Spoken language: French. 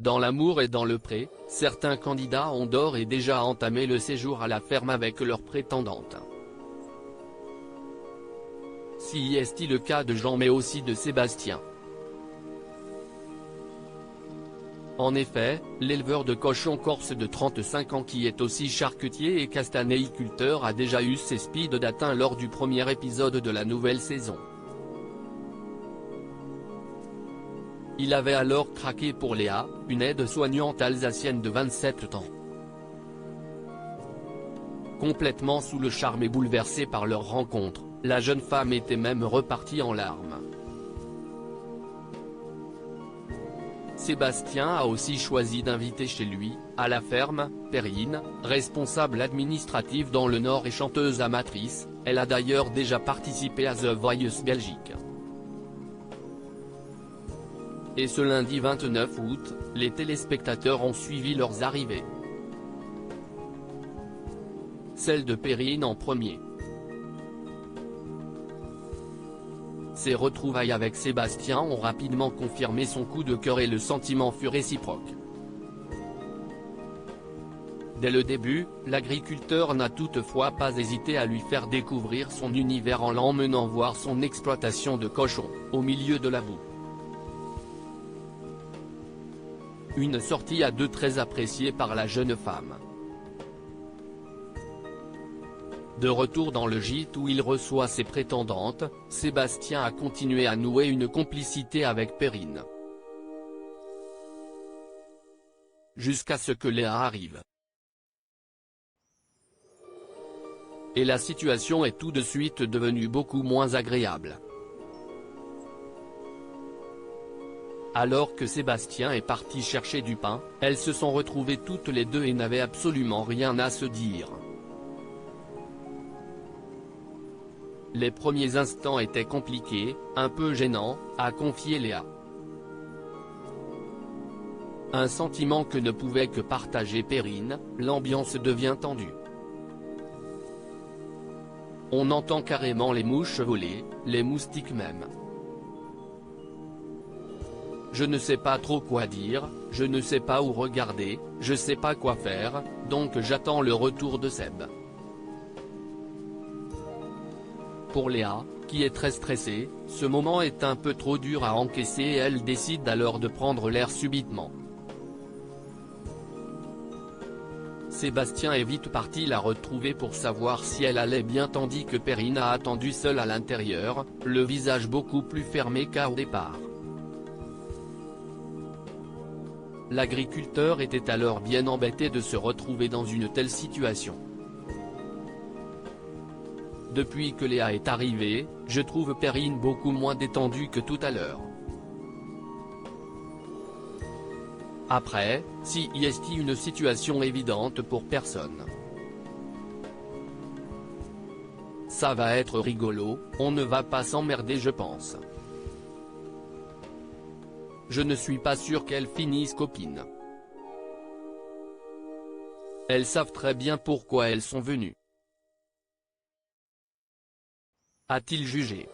Dans l'amour et dans le pré, certains candidats ont d'ores et déjà entamé le séjour à la ferme avec leur prétendante. Si est le cas de Jean mais aussi de Sébastien. En effet, l'éleveur de cochons corse de 35 ans qui est aussi charcutier et castanéiculteur a déjà eu ses speed d'atteint lors du premier épisode de la nouvelle saison. Il avait alors craqué pour Léa, une aide-soignante alsacienne de 27 ans. Complètement sous le charme et bouleversée par leur rencontre, la jeune femme était même repartie en larmes. Sébastien a aussi choisi d'inviter chez lui, à la ferme, Perrine, responsable administrative dans le Nord et chanteuse amatrice. Elle a d'ailleurs déjà participé à The Voice Belgique. Et ce lundi 29 août, les téléspectateurs ont suivi leurs arrivées. Celle de Perrine en premier. Ses retrouvailles avec Sébastien ont rapidement confirmé son coup de cœur et le sentiment fut réciproque. Dès le début, l'agriculteur n'a toutefois pas hésité à lui faire découvrir son univers en l'emmenant voir son exploitation de cochons, au milieu de la boue. Une sortie à deux très appréciée par la jeune femme. De retour dans le gîte où il reçoit ses prétendantes, Sébastien a continué à nouer une complicité avec Perrine. Jusqu'à ce que Léa arrive. Et la situation est tout de suite devenue beaucoup moins agréable. Alors que Sébastien est parti chercher du pain, elles se sont retrouvées toutes les deux et n'avaient absolument rien à se dire. Les premiers instants étaient compliqués, un peu gênants, a confié Léa. Un sentiment que ne pouvait que partager Perrine, l'ambiance devient tendue. On entend carrément les mouches voler, les moustiques même. Je ne sais pas trop quoi dire, je ne sais pas où regarder, je sais pas quoi faire, donc j'attends le retour de Seb. Pour Léa, qui est très stressée, ce moment est un peu trop dur à encaisser et elle décide alors de prendre l'air subitement. Sébastien est vite parti la retrouver pour savoir si elle allait bien tandis que Perrine a attendu seule à l'intérieur, le visage beaucoup plus fermé qu'au départ. L'agriculteur était alors bien embêté de se retrouver dans une telle situation. Depuis que Léa est arrivée, je trouve Perrine beaucoup moins détendue que tout à l'heure. Après, si est une situation évidente pour personne. Ça va être rigolo, on ne va pas s'emmerder je pense. Je ne suis pas sûr qu'elles finissent copines. Elles savent très bien pourquoi elles sont venues. A-t-il jugé.